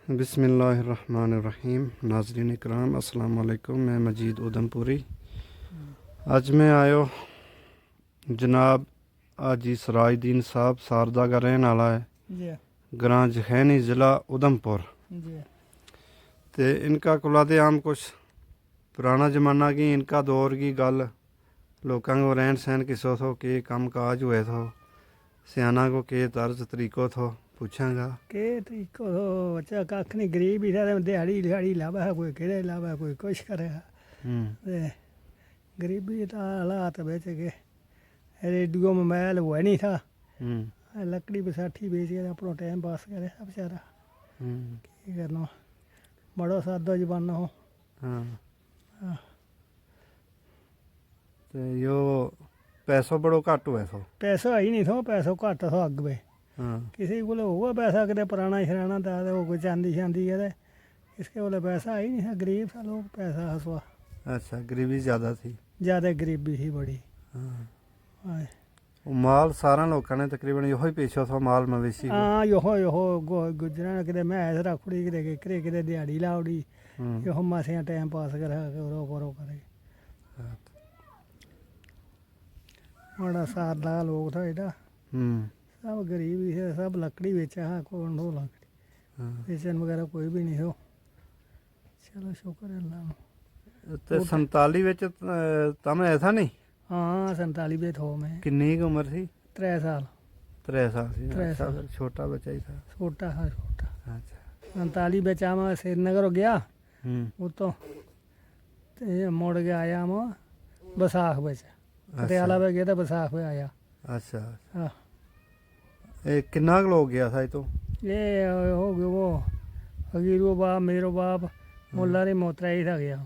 बिस्मिल्लाहिर्रहमानिर्रहीम। नाज़रीन इकराम अस्सलाम वालेकुम। मैं मजीद उधमपुरी। अज मैं आयो जनाब हाजी सराजदीन साहब सारदा का रहने वाला है ग्रां जखैनी ज़िला उधमपुर। तो इनका कुलाते आम कुछ पुराना ज़माना की इनका दौर की गल लोगों को रहन सहन किसो थो के कम काज हुए थो सियाना को के तर्ज तरीको थो पूछांगा के तरीको थो बच्चा कख नहीं गरीब ही था दिहाड़ी दिहाड़ी लावा है कोई किरे लावा है कोई कुछ करेगा ते गरीबी था हालात बेच के रेडियो मोबाइल हुआ नहीं था लकड़ी बसाठी बेच के अपना टाइम पास करे बेचारा की करना बड़ो सादा जमाना हो। तो यो पैसों बड़ो घट हुए थो पैसा ही नहीं थो पैसों घट थो अग पे किसी को होगा पैसा कितने पुराना शराना था वो कोई चांदी शांदी है इसके बोले पैसा ही नहीं था गरीब था लोग पैसा हंसवा। अच्छा गरीबी ज़्यादा थी ज़्यादा गरीबी ही बड़ी। माल सारा लोगों ने तकरीबन यो ही पेशो था माल मवेशी हाँ यो गुजरा कि मैस रखड़ी कि किरे कि दिहाड़ी लाउड़ी यो मासियाँ टाइम पास करा करो करे बड़ा सादा लोग था एडा सब गरीब ही है सब लकड़ी बेचा है कौन हो लकड़ी बेचन वगैरह कोई भी नहीं हो। चलो शुक्र है अल्लाह। तो 47 विच तम ऐसा नहीं हाँ 47 में थो मैं। किन्नी उम्र थी 3 साल 3 साल थी। 3 अच्छा, साल छोटा बच्चा ही था। छोटा हाँ छोटा। अच्छा 47 बचा मैं श्रीनगर गया वो तो मुड़ के आया मैं बसाख बच पटियाला पे गया था बसाख पे आया। अच्छा हाँ किन्ना लोग गया था तो ये हो गया वो फकीरो बाप मेरो बाप मुल्ला रे मोतरा ही था गया।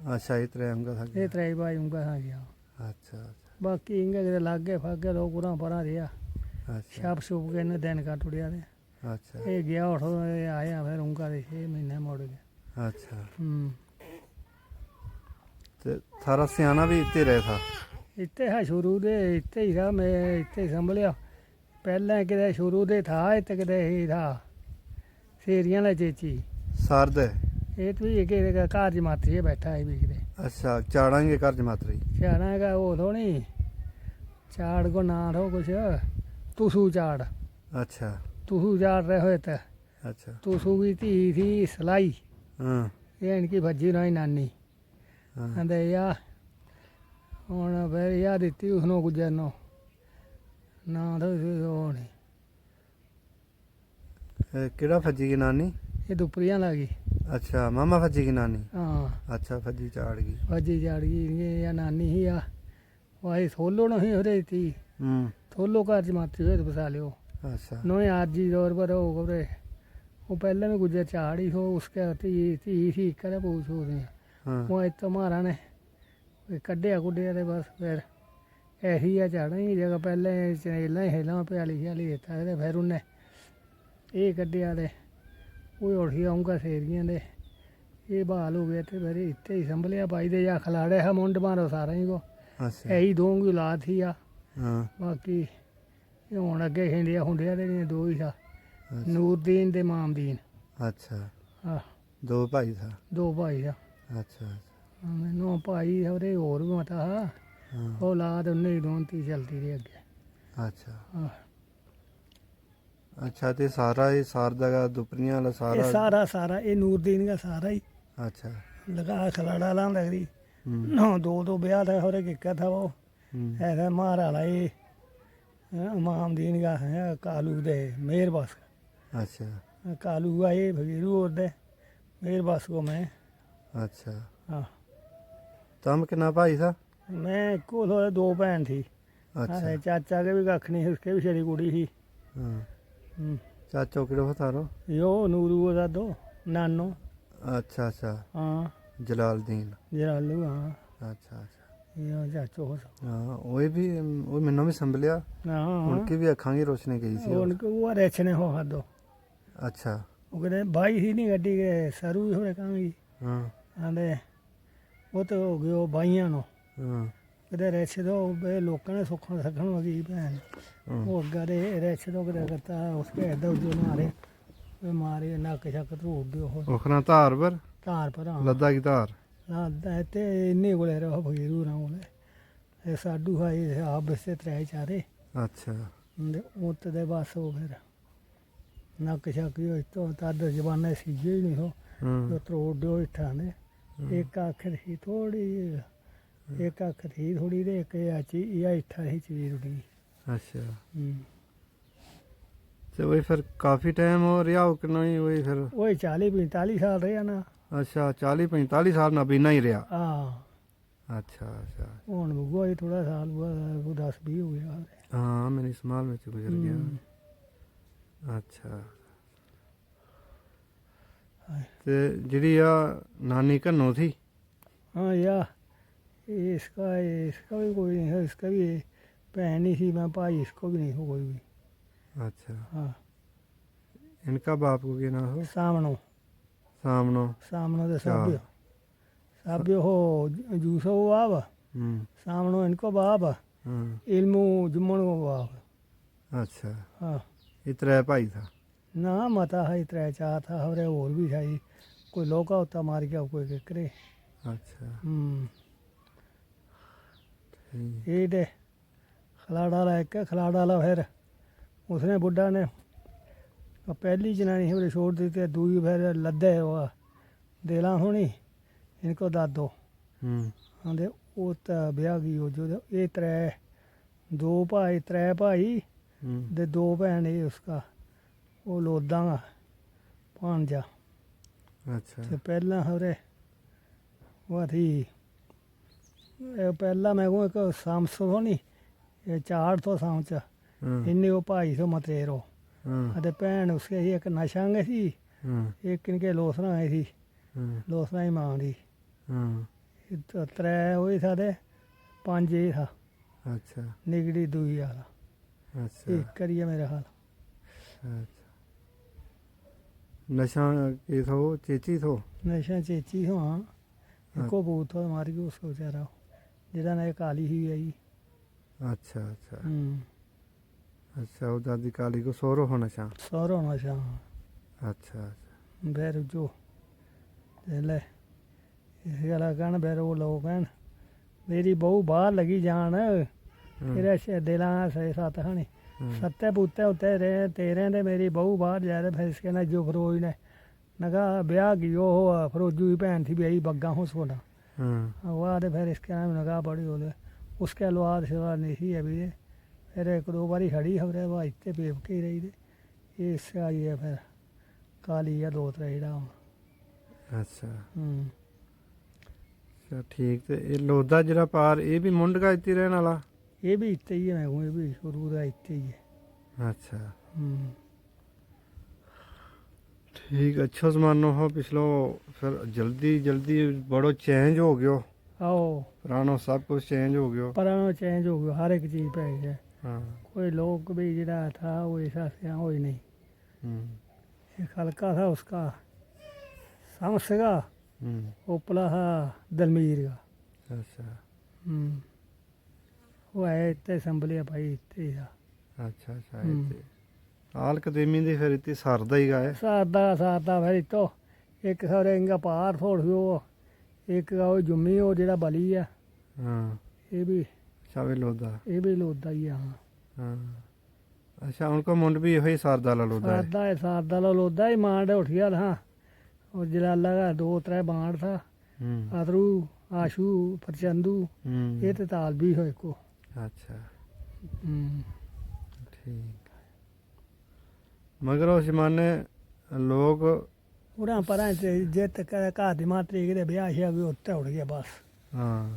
अच्छा ये तरह उनका था ये त्राई भाई उनका था गया। अच्छा बाकी इनके कितने लागे फागे लोग पूरा परा रहा अच्छा छाप छुप के इन्हें दिन काट उड़िया थे अच्छा ये गया उठो ये आया फिर उनका 6 महीने मुड़ गया। अच्छा तो थारा सियाना भी इतने रहे था इतने है शुरू दे इतने ही था मैं इतने ही संभलिया पहले किते शुरू दे था इतने किते ही था शेरियां ला चेची सरद ये तो भी कि घर जमाती है बैठा है भी किते। अच्छा चाड़ांगे घर जमातरी चाड़ा का वो थोड़ी चाड़ को ना हो कुछ तुसू चाड़ अच्छा तुसू चाड़ रहे हो तो अच्छा तुसू की थी सिलाई हाँ ये इनकी भज्जी रही नानी हाँ कहते या हूँ फिर या दी उसनों गुजर नो ना तो वो नहीं केड़ा फज्जी की नानी ये दुपरियाँ लगी। अच्छा मामा फज्जी की नानी हाँ अच्छा फज्जी चाड़ गई भज्जी चाड़ गई ये या नानी ही या वही थोलो नहीं हो रही थी थोलो घर जमाती हुए तो बसा लियो अच्छा नो आज जी दौर पर हो गए वो पहले में गुजर चाड़ ही हो उसके थी करे पूछ हाँ वो तो मारा ने कड्ढिया कुड्ढिया तो बस फिर ऐसी है चाड़ा ही जगह पहले चनेला हेला प्याली श्याली देता है फिर उन्हें ये कड्ढिया तो वो उठी आऊँगा शेरियां दे ये बहाल हो गया तो फिर इतने ही संभलिया पाई दे या खिलाड़े है मुंड मारो सारा ही को अच्छा यही दो की औलाद थी आ हाँ बाकी हूँ अगे हिंडिया हुंडिया तो दो ही था नूरदीन ते मामदीन। अच्छा हाँ दो भाई था दो भाई था अच्छा अच्छा मैनू भाई और होर भी मता हा हाँ औलाद उन्हें ही दोनती चलती रही अगे। अच्छा हाँ अच्छा तो सारा ये सारदा का दुपरियां वाला ये सारा सारा ये नूरदीन का सारा ही अच्छा लगा खलाड़ा ला लग रही ना दो ब्याह था और एक था वो ऐसा मारा ला ये मामदीन का है कालू दे मेर बस अच्छा कालू का ये भगीरू और दे मेर बस को मैं। अच्छा हाँ तम कितना भाई था मैं को थोड़े 2 भैन थी। अच्छा चाचा के भी कख नहीं उसके भी छड़ी कुड़ी थी। हाँ चाचो किड़ो था तारो यो नूरू का दो नानो अच्छा अच्छा हाँ जलालदीन जलालू हाँ अच्छा अच्छा यो चाचो हो सब हाँ वो मैनू भी संभलिया हाँ उनकी भी अखां की रोशनी गई सी उनके वो रेचने हो हादो अच्छा वो कहते भाई ही नहीं गड्डी के सरू ही होने कहाँ गई हाँ आंदे वो तो हो गए भाइयों नो हाँ कहते रेचे दो लोगों ने सुखन सकन लगी भैन वो अगर रेचे दो कहते करता उसके इधर उधर मारे ਵੇ ਮਾਰੇ ਨੱਕ ਛੱਕ ਧੂੜ ਦਿਓ ਉਹ ਉਖਣਾ ਧਾਰ ਪਰ ਧਾਰ ਭਰਾ ਲੱਦਾ ਕੀ ਧਾਰ ਲਾਦਾ ਤੇ ਇੰਨੇ ਕੋਲੇ ਰਹੋ ਫਕੀਰੂ ਨਾ ਕੋਲੇ ਇਹ ਸਾਡੂ ਹਾਈ ਆਪ ਬਸੇ ਤਰੇ ਚਾਰੇ ਅੱਛਾ ਤੇ ਉੱਤ ਦੇ ਬਸ ਉਹ ਫਿਰ ਨੱਕ ਛੱਕ ਹੋਈ ਤੋਂ ਤਦ ਜ਼ਬਾਨੇ ਸੀਗੇ ਹੀ ਨਹੀਂ ਹੋ ਹੂੰ ਤਰੋੜ ਦਿਓ ਇੱਥਾਂ ਨੇ ਇੱਕ ਅੱਖ ਸੀ ਥੋੜੀ ਇੱਕ ਅੱਖ ਸੀ ਥੋੜੀ ਦੇ ਇੱਕ ਆਚੀ ਇਹ ਇੱਥਾ ਹੀ ਚੀਜ਼ ਰੁੜੀ ਅੱਛਾ ਹੂੰ ਤੇ ਉਹ ਫਿਰ ਕਾਫੀ ਟਾਈਮ ਹੋ ਰਿਹਾ ਉਹ ਕਿ ਨਹੀਂ ਉਹ ਫਿਰ ਉਹ 40 45 ਸਾਲ ਰਿਹਾ ਨਾ ਅੱਛਾ 40 45 ਸਾਲ ਨਾਬੀਨਾ ਹੀ ਰਿਹਾ ਹਾਂ ਅੱਛਾ ਅੱਛਾ ਹੁਣ ਬੁਆ ਹੀ ਥੋੜਾ ਸਾਲ ਉਹ 10 20 ਹੋ ਗਿਆ ਹਾਂ ਮੇਰੀ ਸੰਭਾਲ ਵਿੱਚ ਗੁਜ਼ਰ ਗਿਆ ਅੱਛਾ ਤੇ ਜਿਹੜੀ ਆ ਨਾਨੀ ਘਨੋ थी हाँ या इसका भी कोई नहीं है इसका भी बहन ही थी मैं भाई इसको भी नहीं हो कोई भी अच्छा हाँ इनका बाप को क्या नाम हो सामनो सामनो तो अच्छा। साबियो हो जूसो बाप सामनो इनको बाप इल्मू जुम्मन को बाप अच्छा हाँ ये त्रै भाई था ना मता है त्रै चार था हमारे और भी था कोई लोका होता मार गया कोई केकरे अच्छा ठीक ये दे खलाड़ा वाला एक है खलाड़ा वाला फिर उसने बुढ़ा ने और पहली जनानी है छोड़ दी थी दूई फिर लद्दे हुआ देला होनी इनको दादो आंदे वो तो ब्याह की हो जो ये त्रै दो भाई त्रै भाई दे दो भैन ये उसका वो लोदा भांजा अच्छा ते पहला खबरे वो थी पहला मैं को एक सामस हो नी ये 4 तो सामच इन्ने वो भाई सो मतरेरो ते भैन उसके ही एक नशांग सी एक इनके लोसना आई थी लोसना ही मां दी त्रै वही था ते 5 ये था अच्छा निगड़ी दुई वाला अच्छा एक करिए मेरा हाल अच्छा नशा ये थो चेची थो नशा चेची हो हाँ इको बूथ तो मार गया उसको बेचारा जिदा ने काली ही आई अच्छा अच्छा अच्छा वो दादी काली को सोरो हो नशा सौरो नशा अच्छा अच्छा बैर जो ले इस गला कहन बैर वो लोग कहन मेरी बहू बाहर लगी जान तेरे दिला 6-7 खानी सत्ते पुत्ते उत्ते रहे तेरे दे मेरी बहू बाहर जा रहे फिर इसके ना जो फरोज ने नगा ब्याह की वो फरोजू की भैन थी ब्याही बग्गा हो सोना हुआ तो फिर इसके नाम नगा बड़ी हो उसके अलावा सिवा नहीं थी अभी फिर 1-2 बारी खड़ी खबरें वह इतने बेवकी रही थी इससे आई है फिर काली है 2-3 जेड़ा अच्छा अच्छा ठीक ते ये लोधा जरा पार ये भी मुंडका इत्ती रहने वाला ये भी इतने ही है मैं हूँ ये भी शुरू का इतने ही है अच्छा ठीक अच्छो जमानो हो पिछलो फिर जल्दी जल्दी बड़ो चेंज हो गयो आओ पुरानो सब कुछ चेंज हो गयो पुराना चेंज हो गया हर एक चीज़ पे है हाँ कोई लोग भी जरा था वो ऐसा से हो ही नहीं एक हल्का था उसका समस का उपला था दलमीर का अच्छा वो है इतने संभलिया भाई इतने ही था अच्छा अच्छा हाल कदीमी दी फिर इतनी सरदा ही गाए सादा फिर तो एक सारे इनका पार थोड़ वो एक का वो जुम्मी वो जेड़ा बली है हाँ ये भी शावे लोधा लोदा ही है हाँ हाँ अच्छा उनको मुंड भी यही सरदा ला लोधा है सादा लोदा ही मांड उठ गया था और जलाला का 2-3 बांड था अतरू आशू फरचंदू ये तो ताल भी हो को अच्छा ठीक मगर उस जमाने लोग उड़ा पर जित घर दी मां तरीक दे ब्याह शा भी उत्ते उड़ गया बस हाँ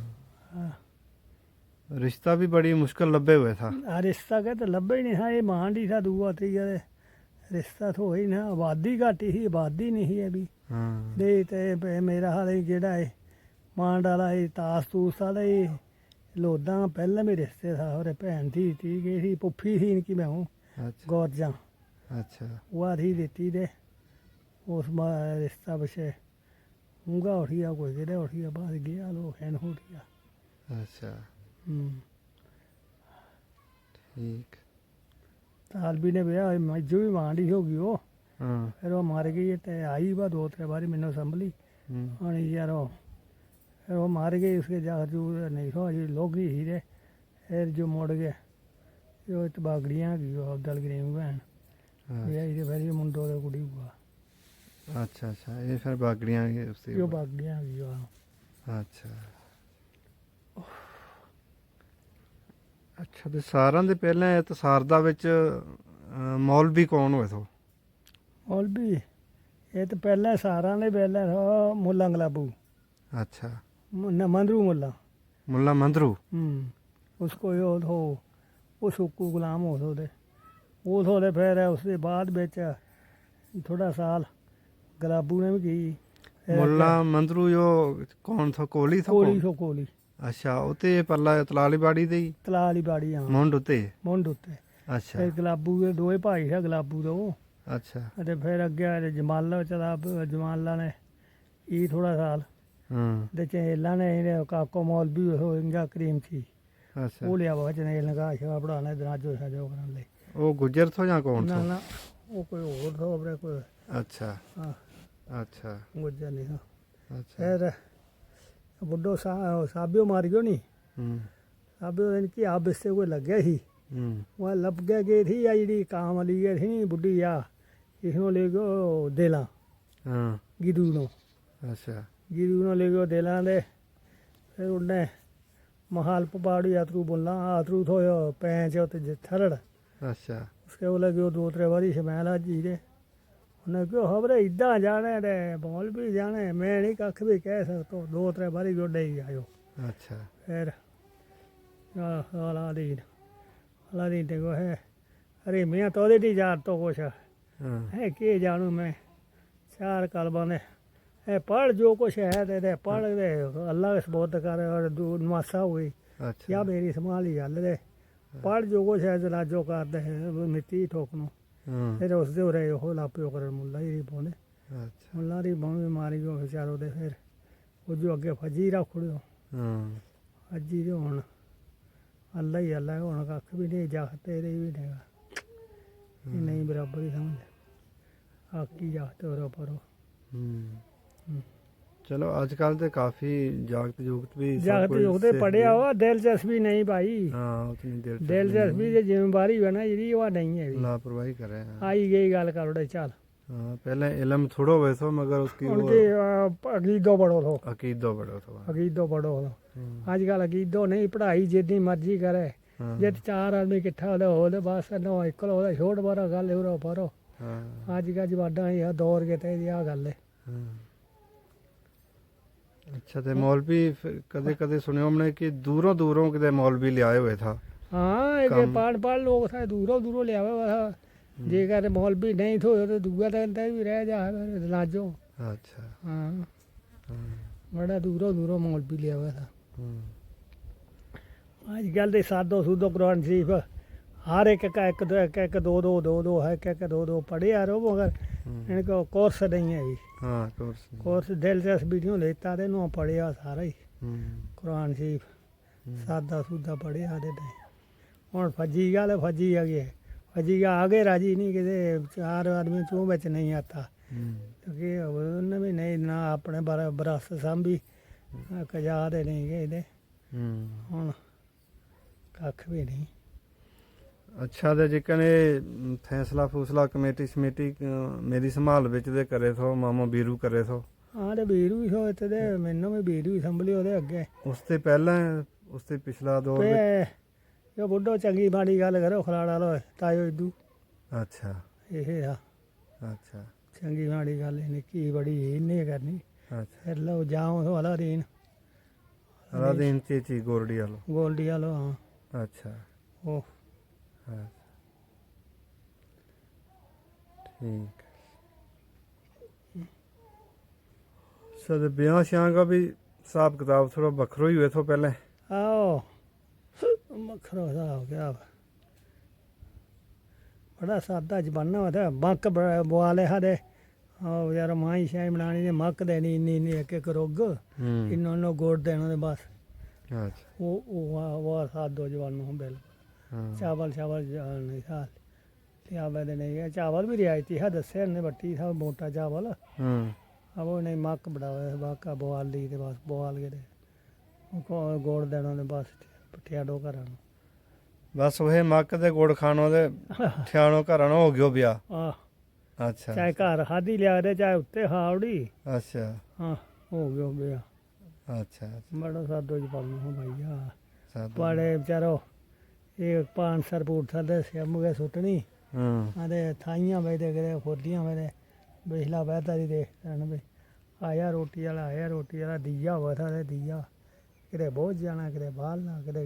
रिश्ता भी बड़ी मुश्किल लब्बे हुए था रिश्ता के तो लब्बे ही नहीं था ये मांड ही था दूआ त्रीया रिश्ता तो ही ना आबादी घट ही आबादी नहीं ही अभी दे ते मेरा हाल जेड़ा है मांड वाला तास तूस वाला लोदा पहले भी रिश्ते था और भैन थी गई थी पुफी थी इनकी मैं हूँ अच्छा गौरजा अच्छा वह थी देती दे उस रिश्ता पीछे ऊँगा उठ गया कोई किधर उठ गया बस गया लोग हैन उठ गया अच्छा ठीक तालबी ने ब्याह मज्जू भी मांडी होगी वो ਹਾਂ ਫਿਰ ਉਹ ਮਰ ਗਈ ਤੇ ਆਈ ਵਾ 2-3 ਵਾਰੀ ਮੈਨੂੰ ਸੰਭਲੀ ਹੂੰ ਹੁਣ ਯਾਰ ਉਹ फिर वो मार गई उसके जू नहीं हो जी लोग ही हीरे फिर जो मुड़ गए जो बागड़ियाँ की वो अब्दुल करीम बहन ये फिर ये मुंडो के कुड़ी हुआ अच्छा अच्छा ये फिर बागड़ियाँ उससे जो बागड़ियाँ की वो ਅੱਛਾ ਅੱਛਾ ਤੇ ਸਾਰਾਂ ਦੇ ਪਹਿਲਾਂ ਇਹ ਤਸਾਰਦਾ ਵਿੱਚ ਮੌਲਵੀ ਕੌਣ ਹੋਏ ਸੋ मौलवी ये तो पहले सारा ने पहले था मुल्ला गलाबू ਅੱਛਾ मंदरू मुल्ला ਮੁੱਲਾ ਮੰਦਰੂ उसको यो हो वो सुक्कू गुलाम हो सकते वो थोड़े फिर उसके बाद बिच थोड़ा साल गलाबू ने भी की ਮੁੱਲਾ ਮੰਦਰੂ ਜੋ ਕੌਣ ਥਾ ਕੋਲੀ ਥਾ कोली सो कोली ਅੱਛਾ ਉਤੇ ਪੱਲਾ ਤਲਾਲੀ ਬਾੜੀ ਦੇ तलाली बाड़ी हाँ ਮੁੰਡ ਉਤੇ मुंड उत्ते ਅੱਛਾ फिर गलाबू के दो भाई है गलाबू दो ਅੱਛਾ ते फिर अगे जमाला चला जमाला ने ये थोड़ा साल ਹਾਂ ते चनेला ने इन्हें काको मौलवी हो इंगा करीम थी ਅੱਛਾ वो लिया हुआ चनेल नगा शगा पढ़ाने दराजो साजो करने ले ਉਹ ਗੁੱਜਰ ਥੋ ਜਾਂ ਕੌਣ ना ਥੋ ना वो कोई और था अपने कोई ਅੱਛਾ हाँ ਅੱਛਾ गुजर नहीं था ਅੱਛਾ फिर बुढ़ो साबियो मार गयो नहीं ਹੂੰ साबियो इनकी आप इससे कोई लग गया ही ਹੂੰ वह लब गया गई थी या जी काम वाली गई थी नहीं बुढ़ी या इसनो ले गयो देला ਹਾਂ गिदू नो ਅੱਛਾ गिदू नो ले गयो देला दे फिर उन्हें महाल पहाड़ी आतरू बोलना आतरू थो पैंच ते थरड़ ਅੱਛਾ उसके वो लगे 2-3 बारी शमैल जी दे उन्हें क्यों खबरे इदा जाने ते मौल भी जाने मैं नहीं कख भी कह सकता 2-3 बारी गोडे ही आयो ਅੱਛਾ फिर अलादीन देखो है अरे मियाँ तो दी यार तो कुछ ਹਾਂ है के जानू मैं 4 कलबा ने है पढ़ जो कुछ है ते पढ़ दे अल्लाह के सपोर्ट कर और नमासा हुई ਅੱਛਾ या मेरी संभाली गल दे पढ़ जो कुछ है जरा जो करते हैं मिट्टी ठोकनो ਹਾਂ फिर उस दे रहे हो लापियो कर मुल्ला ही पौने ਅੱਛਾ मुल्ला री बौने मारी गयो बेचारो दे फिर वो जो अगे फजी रख उड़ियो ਹਾਂ फजी दे हुन अल्लाह हुन कख भी नहीं जागते भी नहीं ये नहीं बराबर ही समझ आकी जागते हो परो ਹੂੰ ਚਲੋ ਅੱਜ ਕੱਲ ਤੇ ਕਾਫੀ ਜਾਗਤ ਜੁਗਤ ਵੀ ਸਭ जागते कुछ जुगते सिख पढ़िया गए। हुआ दिलचस्पी नहीं भाई ਹਾਂ ਉਤਨੀ ਦੇਰ ਤੱਕ दिलचस्पी जो जिम्मेवारी है ना जी वो नहीं है भी। ਲਾਪਰਵਾਹੀ ਕਰ ਰਹੇ हैं आई गई गल कर उड़े चल हाँ पहले इलम थोड़ो वैसो मगर उसकी वो उनकी अकीदो पढ़ो थो अकीदो बड़ो था अकीदो पढ़ो थो अजकल अकीदो नहीं पढ़ाई जितनी मर्जी करे हाँ जे 4 आदमी इकट्ठा हो तो बस नो इकलो छोड़ बारो गल उरो पढ़ो हाँ अज का जवाडा ही दौर के ते आ गल है हाँ। अच्छा ते मौलवी कदे कदे सुने हमने कि दूरों दूरों किते मौलवी ले आए हुए था हाँ ये कम- पढ़ लोग था दूरों दूरों लिया हुआ जे कर मौलवी नहीं थो तो दूआ दिन तक भी रह जा लाजो अच्छा हाँ हाँ बड़ा दूरों दूरों मौलवी लिया हुआ था हाँ अजकल तो सादो सूदो कुरान शरीफ हर एक का एक दो है एक दो पढ़े आ रहे हो मगर इनको कोर्स नहीं है जी हाँ कोर्स कोर्स दिलचस्पी नहीं लेता ते नो पढ़िया सारा ही हम्म, कुरान शरीफ हम्म, सादा सूदा पढ़िया ते हूँ फजी गल फजी अगे फजी का आगे राजी नहीं किते 4 आदमी चूँ बिच नहीं आता क्योंकि उन्हें भी नहीं ना अपने बरस सांभी कजा दे नहीं गए हूँ कख भी नहीं अच्छा ते जिकन ये फैसला फूसला कमेटी शमेटी मेरी संभाल विच दे करे थो मामा बीरू करे थो हाँ तो बीरू भी हो इतने मैनू भी बीरू ही संभली ओदे अगे उसते पहले उसते पिछला दौर पे विच जो बुढ़ो चंगी माड़ी गल करो खलाड़ा लो तायो इदू अच्छा ये हा अच्छा चंगी माड़ी गल निक्की बड़ी इन्हें करनी अच्छा फिर लो जाओ तो हला दीन अलादीन चेची गोरडी वालो गोल्डी वालो हाँ अच्छा ओ अच्छा ठीक सर ब्याह श्याह का भी हिसाब किताब थोड़ा बखरो ही हुए थो पहले आओ मखरो सा हो गया बड़ा सादा जमाना होता मक्क बुआले हा दे यार माई शाही बनानी ने मक्क देनी इन्नी इन्नी एक रोग इन्नो गोड़ देना दे बस अच्छा वो सादो जवानो बिल्कुल हाँ चावल नहीं साल ਤੇ ਆਵੇ ਦੇ ਨਹੀਂ ਚਾਵਲ ਵੀ ਰਿਆਇਤੀ ਹੈ ਦੱਸਿਆ ਨੇ ਬੱਟੀ ਸਾਹਿਬ ਮੋਟਾ ਚਾਵਲ अब वो नहीं मक्क बढ़ावे मक्का बोआल ली ते बस बोआल के गोड़ देना ने बस पठिया डो घर बस वही मक्क ते गुड़ खानो ते ठियानो घरां हो गयो ब्याह अच्छा चाहे घर खादी लिया दे चाहे उत्ते खावड़ी अच्छा हाँ हो गयो ब्याह अच्छा बड़ा सादो च पालू हो भैया सादो। बड़े बेचारो ये 500 फूट थले सिम के सुटनी अरे थाइयां बेदे करे खोदियां बेदे बिजला बहता ही देख भी आया रोटी वाला दिया हुआ था दिया किते बहुत जाना किते बालना किते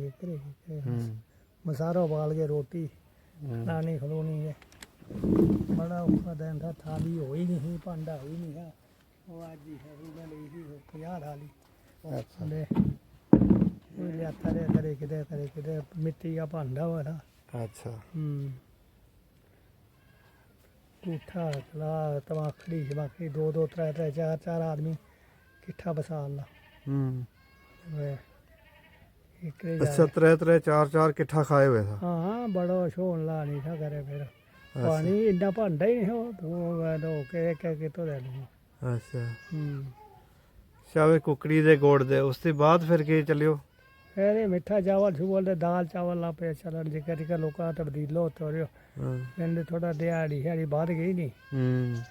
मसारो बाल के रोटी लानी खलोनी के बड़ा औखा दिन था थाली हो ही नहीं भांडा ही नहीं था वो आज ही है मैं ली थी 50 थाली अच्छा कोई लिया करे किते मिट्टी का भांडा हुआ था अच्छा पूठा कला तमाखड़ी शमाखड़ी 2 3 4 आदमी किट्ठा बसाल ला अच्छा 3 4 किट्ठा खाए हुए था हाँ बड़ा शोन ला नहीं था करे फिर पानी इन्ना भांडा ही नहीं हो तो दे लूँ अच्छा शावे कुकड़ी दे गोड़ दे उस दी बाद फिर के चलियो फिर मिठा चावल छुवल दे दाल चावल ला पे चलन जिक्र लोग तब्दीलो तो रहो कहते थोड़ा दिहाड़ी शाड़ी बाद गई नहीं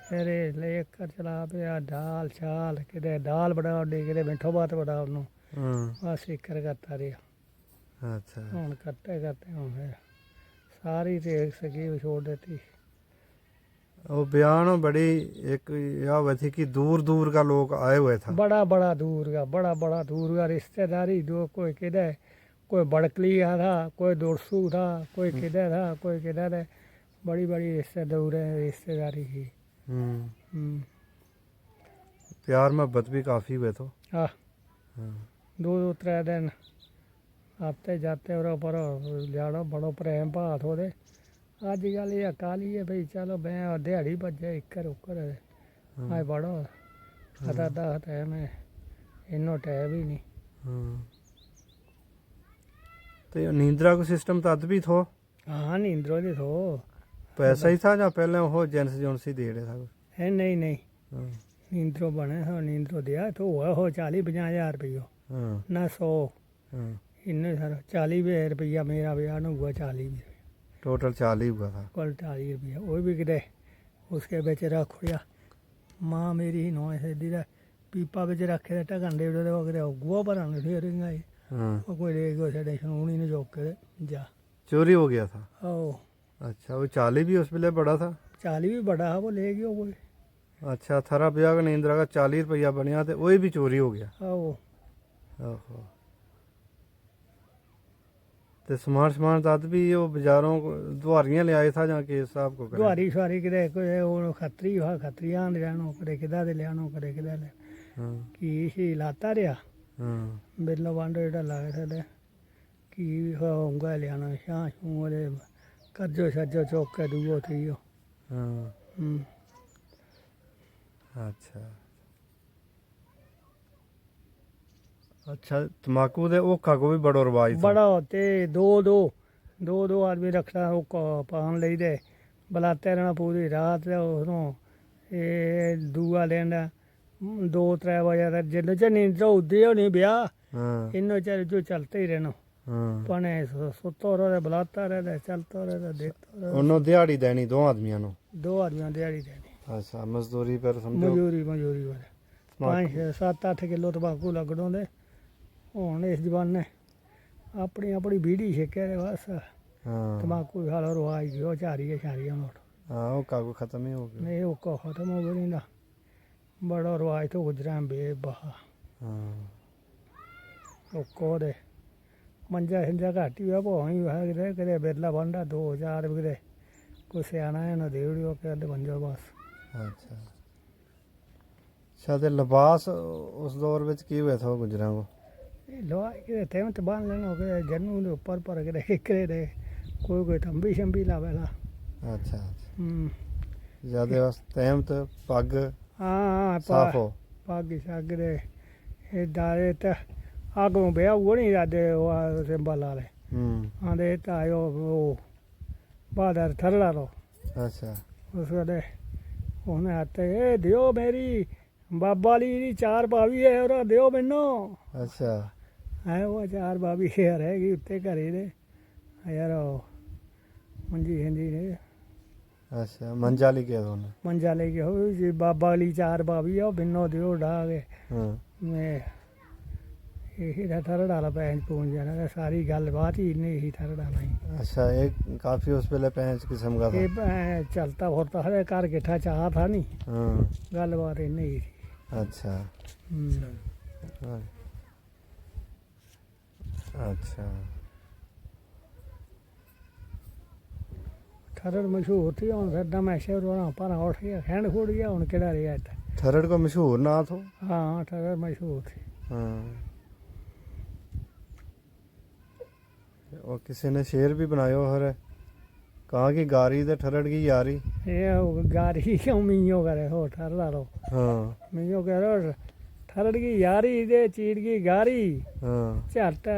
फिर लेकर चला पे दाल चाल किते दाल बनाओ किते मिठो भात बनाओ बस एक करता रहा अच्छा हूँ करते हूँ फिर सारी देख सकी छोड़ देती वो बयान बड़ी एक यह हुआ थी कि दूर दूर का लोग आए हुए था बड़ा दूर का रिश्तेदारी दो कोई किधर कोई बड़कलिया था कोई दुरसू था कोई किधर था कोई किधर है बड़ी रिश्तेदारी की प्यार मोहब्बत भी काफ़ी हुए तो हाँ 2-3 दिन आते जाते और पर जाड़ो बड़ो प्रेम भात हो दे अजकल ये काली है भाई चलो मैं दिहाड़ी भजे इक्कर उक्कर आज बड़ो अदा टाइम है इन्नो टाइम ही नहीं तो नींद्रा को सिस्टम तद भी थो हाँ नींदरों दी थो पैसा ही था या पहले वो जेंस जोनसी दे रहे था है नहीं नींदरों बने हो नींदरों दिया तो हुआ हो 40-50 हज़ार रुपये ना 100 इन्ने सर 40 रुपया मेरा ब्याह न हुआ 40 टोटल 40 हुआ था कल 40 रुपया वो भी किते उसके बेच रख दिया माँ मेरी ही नौ से दी पीपा बिच रखे ढकन दे गुआ भरन फिर कोई ले गयो साढ़े शनूनी ने चौक के जा चोरी हो गया था आओ अच्छा वो 40 भी उस वेले बड़ा था 40 भी बड़ा है वो ले गयो कोई अच्छा थारा ब्याह का नींद्रा का 40 रुपया बनया तो वही भी चोरी हो गया आओ ओहो ते समान तद भी वो बाजारों दुआरियां ले आए था या केस साहब को दुआरी शुआरी किते कोई खतरी खतरियां लियानो कदे किदा दे लियानो कदे किदा ले की ही लाता रहा बिल्लो वांडो जेड़ा लाए थे की होगा लियानो शां शूं वाले कर्जो शर्जो चौक के दुओ थियो अच्छा अच्छा तम्बाकू दे ओखा को भी बड़ो रवाज था बड़ा होते दो आदमी रखना ओखा पान लई दे बलाते रहना पूरी रात उसनों ये दूआ लेना 2-3 बजे तक जिन्ने च नींद उद्दी होनी ब्याह इन्नो चर जो चलते ही रहना पने सुतो रहे बलाता रहे चलता रहे देखता रहे उन्होंने दिहाड़ी देनी 2 आदमियों नु 2 आदमियों दिहाड़ी देनी अच्छा मजदूरी पर समझो मजूरी वाले 5-7-8 किलो तंबाकू लगड़ों दे हुण इस जमाने अपनी बीड़ी छेके दे बस तंबाकू खा लो रवाज गयो झारिया शारिया मुड़ हाँ वो कागो खत्म ही हो गया नहीं ओका खत्म हो गया बड़ा रवाज तो गुजरा बेबहा ओको दे मंजा शिंजा घट ही हुआ भाव ही हुआ किते किते बिरला बांडा 2-4 भी किते कोई सियाना है ना देवड़ियो के मंजो बस अच्छा अच्छा ते लिबास उस दौर विच की हुआ था गुजरा को लोहा किते तेमत बांध लेना के जन्नू दे ऊपर पर किते किकरे दे कोई तंबी शंबी लावेला अच्छा ज्यादा बस तेमत पग हाँ साफो पग शग दे ये दारे ते आगों बेया वो नहीं जाते वो सिंबल वाले आंदे तायो वो बादर थरला लो ਅੱਛਾ ਉਸ ਵੇਲੇ ਉਹਨੇ ਹੱਥ ਇਹ ਦਿਓ ਮੇਰੀ ਬਾਬਾ ਲਈ ਦੀ ਚਾਰ ਪਾਵੀ ਹੈ ਉਹ ਦਿਓ ਮੈਨੂੰ ਅੱਛਾ ਹੈ ਉਹ ਚਾਰ ਬਾਬੀ ਰਹਿ ਗਈ ਉੱਤੇ ਘਰੇ ਦੇ ਯਾਰ ਉਹ ਮੰਜੀ ਹਿੰਦੀ ਨੇ ਅੱਛਾ ਮੰਜਾ ਲਈ ਗਿਆ ਉਹਨੇ ਮੰਜਾ ਲੈ ਕੇ ਹੋ ਜੀ ਬਾਬਾ ਲਈ ਚਾਰ ਬਾਬੀ ਆ ਉਹ ਬਿੰਨੋ ਦਿਓ ਡਾ ਕੇ ਹਾਂ ਮੈਂ ਇਹੀ ਦਾ ਥਰੜ ਵਾਲਾ ਪੈਂਚ ਪਹੁੰਚ ਜਾਣਾ ਸਾਰੀ ਗੱਲਬਾਤ ਹੀ ਨਹੀਂ ਇਹੀ ਥਰੜ ਵਾਲਾ ਹੀ अच्छा एक काफी उस पहले पैंच किस्म का था ये चलता फिरता है घर किट्ठा चाह था नहीं हाँ गलबात इन्हें ही थी अच्छा हाँ। अच्छा थरड़ मशहूर थी हूँ फिर मैं शहर होना पर उठ गया खैंड खुड़ गया हूँ कि रहा इतना थरड़ का मशहूर ना हो हाँ थरड़ मशहूर थी हाँ और किसी ने शेर भी बनाया हर कहाँ की गारी ते ठरड़ की यारी ये गाड़ी क्यों मियो करे हो थरड़ा लो हाँ मियो करो थरड़ की यारी दे चीड़ की गारी हाँ झट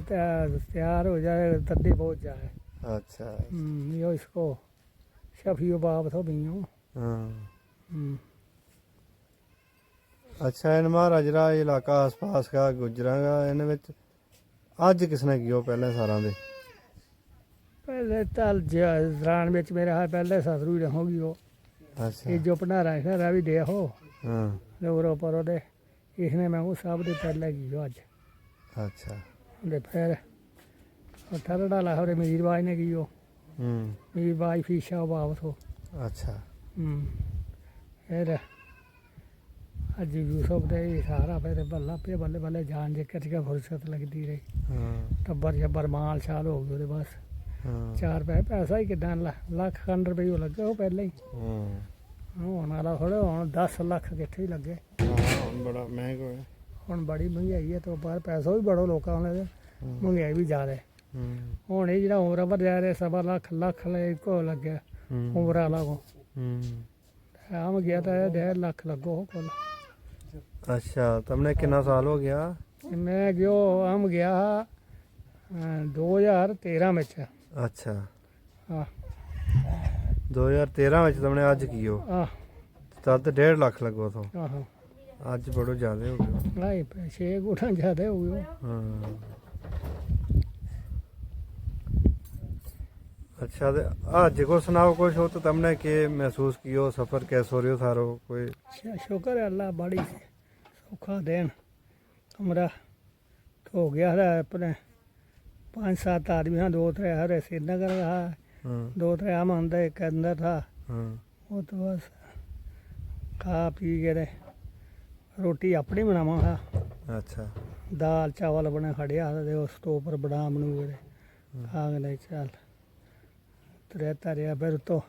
तैयार हो जाए तद्दी पहुँच जाए अच्छा यो इसको शफियो बाप तो मियो हाँ अच्छा इन महाराज रा इलाका आस पास का गुजरा का इन विच अज किसने किया पहले सारा दे पहले तल दरान में मेरा हाल पहले ससरू रहोगी वो अच्छा ये जो भंडारा है भी दे हो हाँ लोगों पर वो इसने मैं वो सब दे पहले की अज अच्छा दे फिर थरड़ा ला हरे मीरबाज ने की वो मीरबाज फीशा बाप तो अच्छा फिर अज यूसुफ दे सारा फिर बल्ला पे बल्ले बल्ले जान जे कर फुर्सत लगती रही हाँ टब्बर शब्बर माल शाल हो गए बस हाँ चार पैसा ही कितना लख खंड रुपये लगे वो पहले ही होने वाला थोड़े हूँ 10 लाख कितने ही लगे बड़ा महंगा है हूँ बड़ी महंगाई है तो बाहर पैसा भी बड़ा लोगों ने महंगाई भी ज़्यादा हूँ ये जो उम्र पर जा रहे 1.25 लाख को लगे उम्र वाला को आम गया तो 1.5 लाख लगो कुल अच्छा तुमने कितना साल हो गया मैं गयो आम गया 2013 में अच्छा हाँ 2013 में तुमने अज कियो तब 1.5 लाख लगो तो आहो अज बड़ो ज्यादा हो गया नहीं 6 गुना ज़्यादा हो गयो हाँ अच्छा ते अज को सुनाओ कुछ हो तो तुमने के महसूस कियो सफर कैसो रहो थारो कोई शुक्र है अल्लाह बड़ी सौखा देन कमरा हो गया है अपने 5-7 आदमी हाँ 2-3 हरे श्रीनगर रहा हाँ 2-3 आम अंदर एक अंदर था हाँ वो तो बस खा पी के ते रोटी अपनी बनावा हा अच्छा दाल चावल बने खड़िया ते उस तो उपर बना बनू के खा के ले चल रहता रहा फिर तो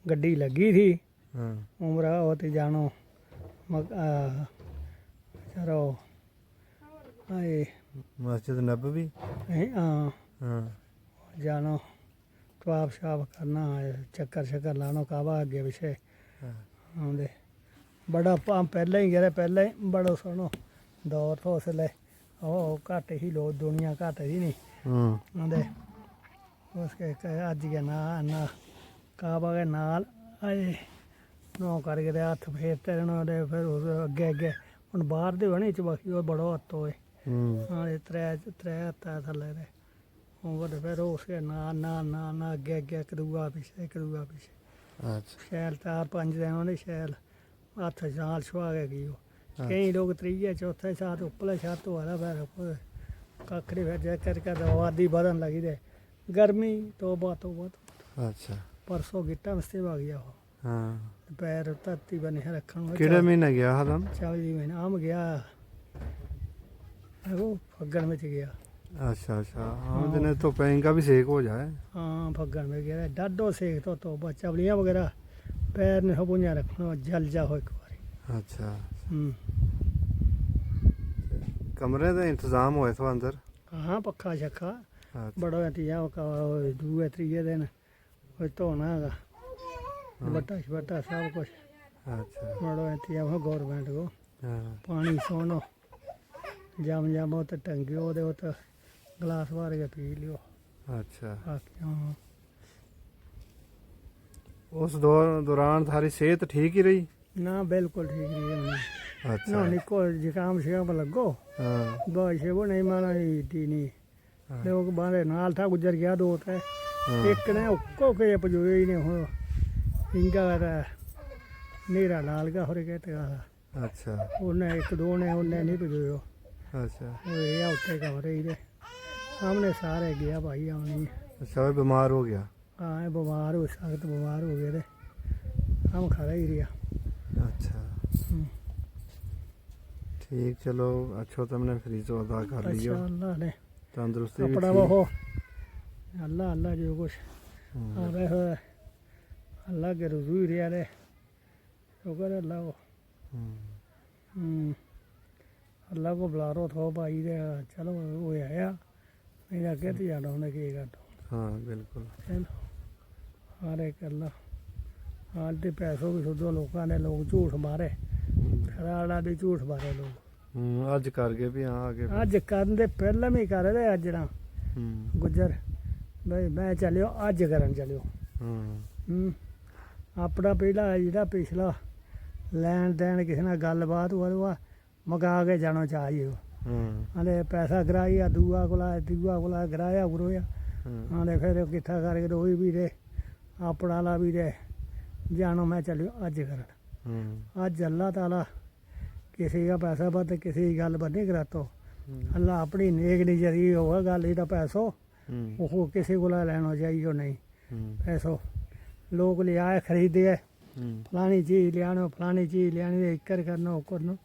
गड्डी लगी थी हाँ उम्र होती जानो चलो आए मस्जिद नबवी हाँ हाँ जानो टॉप शाप करना चक्कर शक्कर लानो काबा अगे पिछे हाँ आंदे बड़ा पाम पहले ही गए पहले ही बड़ो सोनो दौर तो उसले ओ घट ही लोग दुनिया घट ही नहीं आंदे उसके अज के ना काबा के नाल आए नौ करके हाथ फेरते रहना फिर अगे अगे हूँ बाहर दे बनी चबखी वो बड़ो हत्थ होए हाँ त्रै हत्थ थले दे वो फिर उसके ना ना ना ना अगे अगे एक दूआ पिछे अच्छा शैल 4-5 दिन उन्हें शैल हत्थ नाल छुआ के गई कई लोग त्रीए चौथे साथ उपले छत होया फिर कक्ख नहीं फिर जे करके आबादी बधन लगी दे गर्मी तोबा अच्छा परसों गिट्टा मस्ते भाग गया वो हाँ पैर धरती बने रखन किड़े महीने गया हा तुम 40 महीने आम गया वो फग्गन में गया अच्छा अच्छा हाँ दिन तो पैंग का भी सेक हो जाए हाँ फग्गन में गया डाडो सेक तो चवलियाँ वगैरह पैर ने पुंजा रखना जल जा हो एक बारी अच्छा कमरे का इंतजाम होए तो अंदर हाँ पक्खा शक्खा अच्छा बड़ा इंतजाम दूए त्रीए दिन कोई धोना है बट्टा शबट्टा सब कुछ अच्छा बड़ा इंतजाम है गौरमेंट को हाँ पानी सोनो जम जम तो टंगियो तो गिलास भर के पी लियो अच्छा बाकी हाँ ਉਸ ਦੌਰਾਨ ਤੁਹਾਡੀ ਸਿਹਤ ਠੀਕ ਹੀ ਰਹੀ? ਨਾ ਬਿਲਕੁਲ ਠੀਕ ਨਹੀਂ ਹੈ ਨਾ ਅੱਛਾ। ਨਿਕੋ ਜ਼ੁਕਾਮ ਸ਼ਿਕਾਮ ਲੱਗੋ ਹਾਂ ਬਾਸ਼ੇ ਉਹ ਨਹੀਂ ਮਾਨਾ ਟੀ ਨਹੀਂ ਹਾਂ। ਲੋਕ ਬਾਹਰ ਨਾਲ ਥਾ ਗੁਜ਼ਰ ਗਿਆ ਦੋ ਤੇ ਹਾਂ। ਇੱਕ ਨੇ ਉੱਕੋ ਕੇ ਪਜੋਏ ਹੀ ਨੇ ਹੋ ਇੰਗਾ ਦਾ ਮੇਰਾ ਲਾਲ ਗਾ ਹੋਰੇ ਕੇ ਤੇ ਅੱਛਾ ਉਹਨੇ ਇੱਕ ਦੋ ਨੇ ਉਹਨੇ ਨਹੀਂ ਪਜੋਇਓ ਅੱਛਾ ਉਹ ਇਹ ਉੱਤੇ ਕਮਰੇ ਹੀ ਦੇ ਸਾਹਮਣੇ ਸਾਰੇ ਗਿਆ ਭਾਈ ਆਉਣੀ ਅੱਛਾ ਉਹ ਬਿਮਾਰ ਹੋ ਗਿਆ। हाँ ये बीमार हो सख्त बीमार हो गए थे हम खड़ा ही रहा अच्छा ठीक चलो अच्छा तुमने फ्रीज अदा कर लियो अच्छा अल्लाह ने तंदुरुस्ती भी अपना ठीक। वो अल्लाह अल्लाह जो कुछ हम्म, आ रहे हो अल्लाह के रजू ही रहा रे शुक्र है अल्लाह को हम्म, अल्लाह को बुला रो थो भाई दे चलो वो आया नहीं तो कहते जाना उन्हें की कर हाँ बिल्कुल चलो हर एक अल्लाह आज तो पैसों भी सुधो लोगों ने लोग झूठ मारे खराड़ा भी झूठ मारे लोग अज कर गए भी हाँ आगे ਅੱਜ ਕਰਨ ਦੇ ਪਹਿਲਾਂ ਵੀ ਕਰ ਰਹੇ ਅੱਜ ਨਾ ਗੁੱਜਰ ਬਈ ਮੈਂ ਚੱਲਿਓ ਅੱਜ ਕਰਨ ਚੱਲਿਓ ਆਪਣਾ ਪਹਿਲਾ ਜਿਹੜਾ ਪਿਛਲਾ ਲੈਣ ਦੇਣ ਕਿਸੇ ਨਾਲ ਗੱਲਬਾਤ ਹੋਆ ਮਗਾ ਕੇ ਜਾਣਾ ਚਾਹੀਏ ਆਂਦੇ ਪੈਸਾ ਕਰਾਇਆ ਦੂਆ ਕੋਲਾ ਕਰਾਇਆ ਗੁਰੋਇਆ ਆਂਦੇ ਫਿਰ ਕਿੱਥਾ ਕਰਕੇ ਰੋਈ ਵੀ ਦੇ ਆਪਣਾ ਲਾ ਵੀ ਦੇ ਜਾਣੋ मैं ਚੱਲਿਓ ਅੱਜ ਕਰਨ ਅੱਜ ਅੱਲਾਹ ਤਾਲਾ किसी का पैसा बद किसी की गल बद नहीं करातो अल्लाह अपनी नेक नजरी होगा गल ही पैसो वो किसी को लेना चाहिए नहीं पैसो लोग ले आए खरीदे फलानी चीज़ लिया फलानी चीज़ लिया इकर करना करना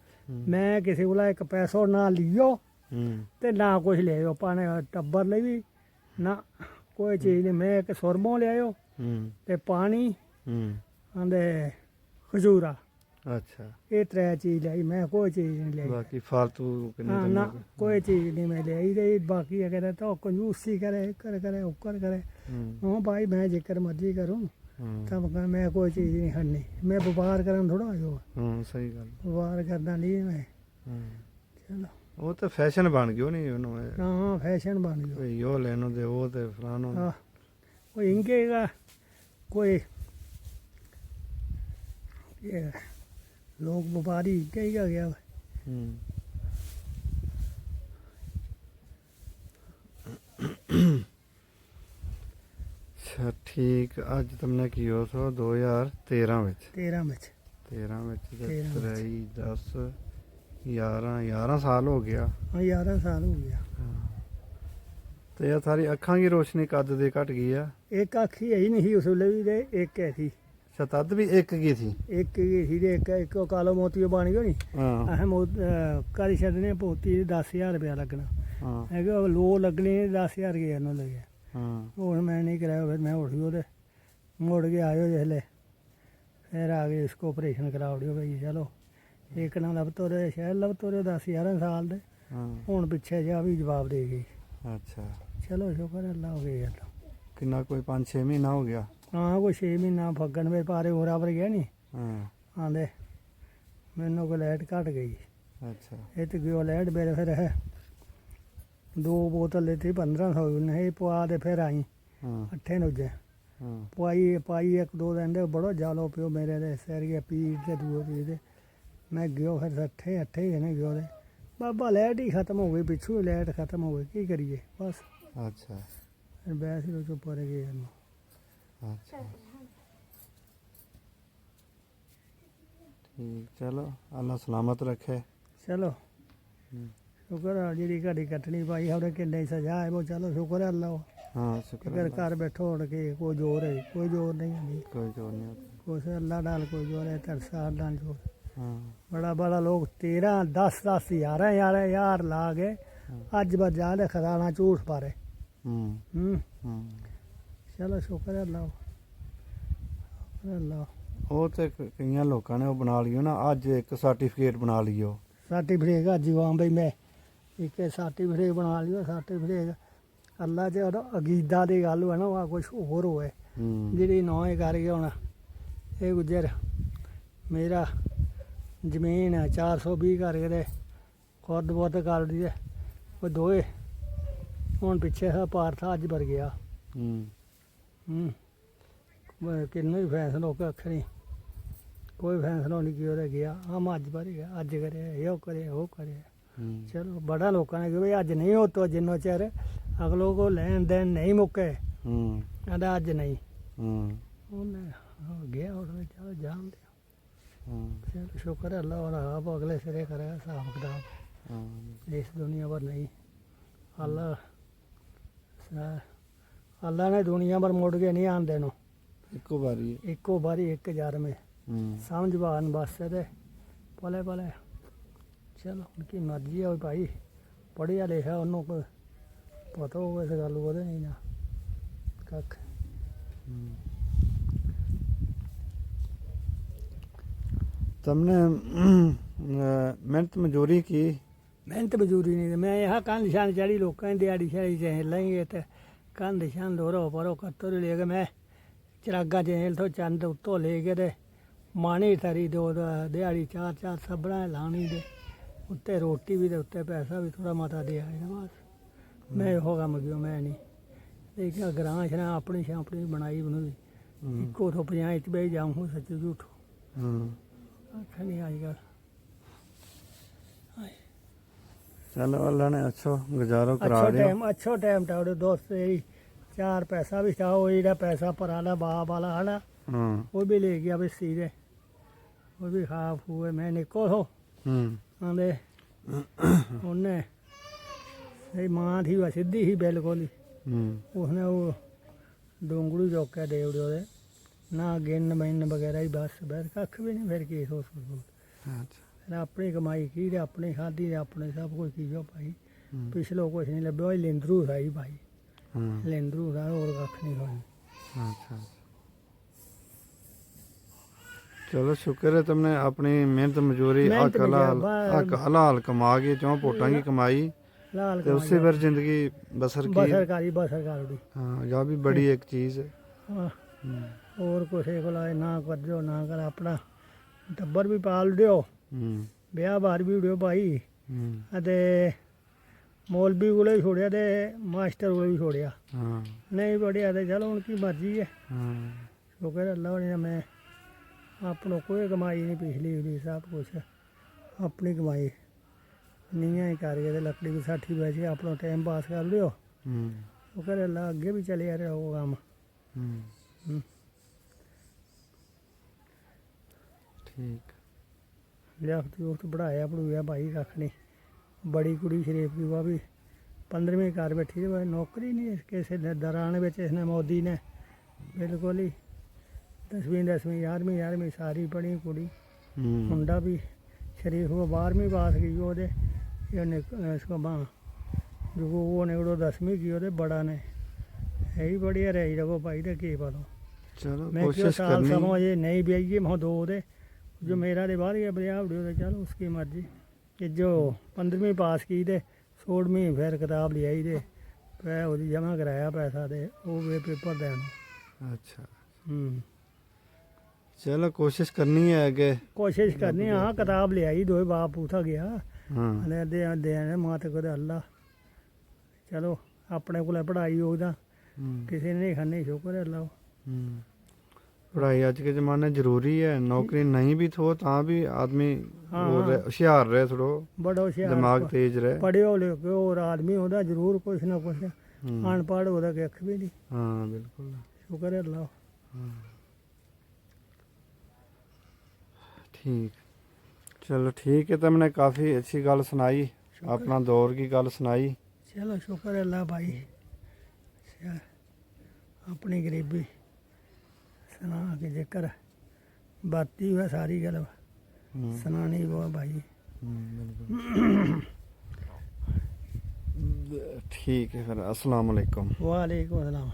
मैं किसी को एक पैसो ना लियो तो ना कुछ ले पाने टब्बर ले भी ना कोई चीज़ नहीं मैं एक सुरमो ले आयो ते पानी आंदे खजूरा अच्छा ये त्रै चीज लाई मैं कोई चीज नहीं लाई बाकी फालतू हाँ ना कोई चीज नहीं मैं लाई दे बाकी अगर तो कंजूसी करे करे उकर करे हाँ भाई मैं जिक्र मर्जी करूँ तब मैं कोई चीज नहीं खड़नी मैं व्यापार करन थोड़ा आयो सही गल व्यापार करना नहीं मैं चलो वो तो फैशन बन गयो नहीं उन्होंने हाँ फैशन बन गयो कोई यो लेनो दे वो ते फलानो हाँ कोई इनके का कोई ये लोग व्यापारी कहीं का गया अच्छा ठीक ਅੱਜ तुमने कियो सो 2013 ਵਿੱਚ 13 में 13 ਵਿੱਚ ਤੇ 13 23 10 11 ਸਾਲ ਹੋ ਗਿਆ हाँ 11 साल हो गया ਤੇ ਇਹ ਸਾਰੀ ਅੱਖਾਂ ਦੀ ਰੋਸ਼ਨੀ ਕਦ ਦੇ ਘਟ ਗਈ ਆ एक आखी है ही नहीं उस वेले भी ते एक है थी ਤਦ ਵੀ ਇੱਕ ਕੀ ਸੀ एक ही थी ते एक कालो मोती बन गयो नी ਹਾਂ असें कर छड्डने पोती 10,000 रुपया लगना ਹਾਂ है कि लो लगने 10,000 के न लगे ਹਾਂ और मैं नहीं कराया फिर मैं उठ गयो ते मुड़ के आयो जिसले फिर आ गए इसको ऑपरेशन करा उड़ियो भाई चलो एक ना लब तोरे शहर लब तोरे 10-11 साल दे ਹਾਂ हुण पिछे जा भी जवाब दे गई ਅੱਛਾ चलो शुक्र है अल्लाह हो गई गल ਕਿੰਨਾ ਕੋਈ 5-6 ਮਹੀਨਾ ਹੋ ਗਿਆ हाँ कोई 6 महीना फग्गन में पारे हो पर गया नी ਹਾਂ आंदे मैनू को लाइट घट गई ਅੱਛਾ ये तो गयो लाइट मेरे फिर है 2 बोतल लेती 1500 नहीं पवा दे फिर आई ਹਾਂ 8 नुजे ਹਾਂ पाई 1-2 दिन दे बड़ो जालो पियो मेरे दे सिर के पीड़ ते दूए पीड़ दे मैं गयो फिर 8 ही ने गयो दे बाबा लाइट ही खत्म हो गई पिछू लाइट खत्म हो गई की करिए बस ਅੱਛਾ फिर बैस ही चुप रह गए अच्छा ठीक चलो अल्लाह सलामत रखे चलो शुक्र है जी घड़ी कटनी पाई हमने कि नहीं सजा है वो चलो शुक्र है अल्लाह हाँ शुक्र अगर अल्लाह। घर बैठो उड़ के कोई जोर है कोई जोर नहीं है कोई जोर नहीं होता कुछ अल्लाह डाल कोई जोर है तरसा डाल जोर हाँ बड़ा बड़ा लोग 13 10 10 11 ला गए अज बजा दे खजाना झूठ पारे चलो शुक्र है अल्लाह शुक्र है अल्लाह ਉਹ ਤੇ ਕਈਆਂ ਲੋਕਾਂ ਨੇ ਉਹ ਬਣਾ ਲਿਓ ਨਾ ਅੱਜ ਇੱਕ ਸਰਟੀਫਿਕੇਟ ਬਣਾ ਲਿਓ सर्टिफिकेट अज आम भाई मैं एक सर्टिफिकेट बना लियो सर्टिफिकेट अल्लाह च अकीदा की गल होए ना वह कुछ होर होए जी नौ कर गया होना ये गुजर मेरा जमीन है 420 करके ते खुद बुद कर दी वो दोए हूँ पिछे था पार था अज बर गया ਕਿੰਨੂੰ ਹੀ ਫੈਸਲਾ ਕੱਖ ਨਹੀਂ, ਕੋਈ ਫੈਸਲਾ ਨਹੀਂ ਕੀ ਉਹਦਾ ਗਿਆ ਆਮ ਅੱਜ ਭਰ ਗਿਆ, ਅੱਜ ਕਰਿਆ ਇਹ ਕਰਿਆ ਉਹ ਕਰਿਆ। ਚਲੋ ਬੜਾ ਲੋਕਾਂ ਨੇ ਕਿ ਵੀ ਅੱਜ ਨਹੀਂ ਹੋ ਤੋ ਜਿੰਨੋ ਚਿਰ ਅਗਲੋ ਕੋ ਲੈਣ ਦੇਣ ਨਹੀਂ ਮੁੱਕੇ ਕਹਿੰਦਾ ਅੱਜ ਨਹੀਂ ਉਹਨੇ ਗਿਆ ਉਹਨੇ ਚਲੋ ਜਾਣ ਦਿਓ। ਚਲ ਸ਼ੁਕਰ ਹੈ ਅੱਲਾ ਉਹਦਾ ਆਪ ਅਗਲੇ ਸਿਰੇ ਕਰਿਆ ਹਿਸਾਬ ਕਿਤਾਬ ਇਸ ਦੁਨੀਆ ਪਰ ਨਹੀਂ। ਅੱਲਾ ਨੇ ਦੁਨੀਆ ਪਰ ਮੁੜ ਕੇ ਨਹੀਂ ਆਉਂਦੇ ਨੂੰ ਇੱਕੋ ਵਾਰੀ 1000 में ਸਮਝ ਬਾਨ ਬਸ ਤੇ ਪਲੇ ਪਲੇ ਚਲੋ ਉਨकी ਮਰਜ਼ੀ ਹੈ ਭਾਈ, ਪੜ੍ਹਿਆ ਲਿਖਿਆ ਉਹਨੂੰ ਕੋਈ ਪਤਾ ਹੋਵੇ ਇਸ ਗੱਲ ਉਹਦੇ ਨਹੀਂ ਨਾ ਕੱਖ। तुमने मेहनत मजदूरी की? ਮਿਹਨਤ ਮਜ਼ਦੂਰੀ ਨਹੀਂ, ਮੈਂ ਇਹ ਕੰਨ ਸ਼ਾਨ ਚੜੀ ਲੋਕਾਂ ਦੀ ਦਿਹਾੜੀ ਸ਼ਾੜੀ ਚ ਲੈਂਗੇ ਤੇ ਕੰਨ ਸ਼ਾਨ ਦੋਰੋ ਪਰੋ ਕੱਤੋ ਲੈ ਕੇ ਮੈਂ ਚਰਾਗਾ ਚ ਹਿਲ ਤੋਂ ਚੰਦ ਉੱਤੋਂ ਲੈ ਕੇ ਤੇ ਮਾਣੀ ਤਰੀ ਦੋ ਦਿਹਾੜੀ ਚਾਰ ਸਬਣਾ ਲਾਣੀ ਦੇ ਉੱਤੇ ਰੋਟੀ ਵੀ ਤੇ ਉੱਤੇ ਪੈਸਾ ਵੀ ਥੋੜਾ ਮਤਾ ਦੇ ਆਏ ਨਾ ਬਸ। ਮੈਂ ਇਹੋ ਕੰਮ ਕਿਉਂ ਮੈਂ ਨਹੀਂ ਦੇਖਿਆ ਗਰਾਂ ਸ਼ਨਾ ਆਪਣੀ ਛਾਪੜੀ ਬਣਾਈ ਬਣੂਈ ਇੱਕੋ ਤੋਂ 50 ਚ ਬਹਿ ਜਾਊਂ ਸੱਚ ਝੂਠੋ ਆਖਿਆ ਨਹੀਂ ਅੱਜ ਕੱਲ੍ਹ। चलो अल्लाह ने अच्छो गुजारो करा दिया। अच्छो टाइम था ਉਹਦੇ ਦੋਸਤ ਜਿਹੜੀ 4 ਪੈਸਾ ਵੀ था ਉਹ ਜਿਹੜਾ ਪੈਸਾ ਭਰਾਲਾ ਬਾਪ ਵਾਲਾ ਹਨਾ ਉਹ ਵੀ ਲੈ ਗਿਆ ਵੀ ਸੀਰੇ ਉਹ ਵੀ ਖਾ ਫੂਏ ਮੈਂ ਨਿਕਲ ਹੋ ਆਂਦੇ ਉਹਨੇ ਇਹ ਮਾਂ ਥੀ ਵਾ ਸਿੱਧੀ ਹੀ ਬਿਲਕੁਲ ਹੀ ਉਸਨੇ ਉਹ ਡੋਂਗੜੂ ਚੌਕਾ ਦੇ ਉਹਦੇ ਨਾ ਗਿਣ ਮੈਨ ਵਗੈਰਾ ਹੀ ਬਸ ਕੱਖ ਵੀ ਨਹੀਂ ਫਿਰ ਕੀ ਸੋਚ ਆਪਣੀ ਕਮਾਈ ਕੀ ਤੇ ਆਪਣੀ ਖਾਧੀ ਤੇ ਆਪਣੇ ਸਭ ਕੁਝ ਕੀ ਜੋ ਭਾਈ ਪਿਛਲੋ ਕੁਛ ਨਹੀਂ ਲੱਭਿਆ। ਉਹ ਲੈਂਦਰੂ ਸਾਈ ਭਾਈ ਲੈਂਦਰੂ ਦਾ ਹੋਰ ਕੱਖ ਨਹੀਂ ਹੋਇਆ। अच्छा चलो शुक्र है तुमने अपनी मेहनत मजदूरी हलाल कमा के चौं पोटा की कमाई लाल ते उससे फिर जिंदगी बसर की। बसर दी हाँ यह भी बड़ी एक चीज है। और कुछ ना कर दो ना कर अपना टब्बर भी पाल दियो ਵਿਆਹ ਬਾਹਰ ਵੀ ਉੜਿਓ ਭਾਈ ਅਤੇ ਮੌਲਵੀ ਕੋਲੇ ਵੀ ਛੋੜਿਆ ਤੇ ਮਾਸਟਰ ਕੋਲੇ ਵੀ ਛੋੜਿਆ ਨਹੀਂ ਪੜਿਆ ਤੇ ਚਲੋ ਹੁਣ ਕੀ ਮਰਜ਼ੀ ਹੈ। ਸ਼ੁਕਰ ਅੱਲਾ ਨੇ ਮੈਂ ਆਪਣੋ ਕੋਈ ਕਮਾਈ ਨਹੀਂ ਪਿਛਲੀ ਉਹਦੀ ਸਭ ਕੁਛ ਆਪਣੀ ਕਮਾਈ ਨੀਆਂ ਹੀ ਕਰਕੇ ਤੇ ਲੱਕੜੀ ਦੀ ਸਾਠੀ ਵੇਚ ਕੇ ਆਪਣਾ ਟਾਈਮ ਪਾਸ ਕਰ ਲਿਓ। ਸ਼ੁਕਰ ਅੱਲਾ ਅੱਗੇ ਵੀ ਚੱਲਿਆ ਰਿਹਾ ਉਹ ਕੰਮ। ਠੀਕ ਲਿਆਖਤੀ ਉਸ ਪੜ੍ਹਾਇਆ ਪੜੂਇਆ ਭਾਈ ਕੱਖ ਨਹੀਂ। ਬੜੀ ਕੁੜੀ ਸ਼ਰੀਫ ਦੀ ਵਾ ਵੀ 15ਵੀਂ ਘਰ ਬੈਠੀ ਤੇ ਨੌਕਰੀ ਨਹੀਂ ਕਿਸੇ ਦੌਰਾਨ ਵਿੱਚ ਇਸਨੇ ਮੋਦੀ ਨੇ ਬਿਲਕੁਲ ਹੀ 10ਵੀਂ 11ਵੀਂ ਸਾਰੀ ਪੜ੍ਹੀ ਕੁੜੀ। ਮੁੰਡਾ ਵੀ ਸ਼ਰੀਫ ਉਹ 12ਵੀਂ ਪਾਸ ਕੀ ਉਹਦੇ ਉਹਨੇ ਬਾਂ ਜੋ ਉਹਨੇ ਉਹ 10ਵੀਂ ਕੀ ਉਹਦੇ ਬੜਾ ਨੇ ਇਹੀ ਬੜੀਆ ਰਹੀ ਰਗੋ ਭਾਈ ਤੇ ਕੀ ਪਤਾ। चलो मैं क्यों कोशिश साल करनी समो ये नहीं ब्याइए मैं दो दे जो मेरा दे बाहर गया ब्याह उड़ियो तो चलो उसकी मर्जी कि जो 15वीं पास की दे 16वीं फिर किताब ले आई दे फिर वो जमा कराया पैसा दे वो वे पेपर देना। अच्छा चलो कोशिश करनी है आगे कोशिश करनी हाँ किताब ले आई दो बाप पूछा गया हाँ दे माँ तो कदे अल्लाह चलो अपने को पढ़ाई होगा किसी ने नहीं खानी शुक्र है अल्लाह। पढ़ाई अज के जमाने जरूरी है नौकरी नहीं भी थो ता भी आदमी होशियार रहे थोड़ो बड़ा होशियार दिमाग तेज रहे पढ़ियो लिखो और आदमी होता जरूर कुछ ना कुछ अनपढ़ होता कख भी नहीं। हाँ बिल्कुल शुक्र है अल्लाह। ठीक चलो ठीक है तुमने काफ़ी अच्छी गल सुनाई अपना दौर की गल सुनाई। चलो शुक्र है अल्लाह भाई अपनी गरीबी सुना के जेकर बाती हुआ सारी गल सुनानी वो भाई। ठीक है फिर अस्सलाम वालेकुम। वालेकुम अस्सलाम।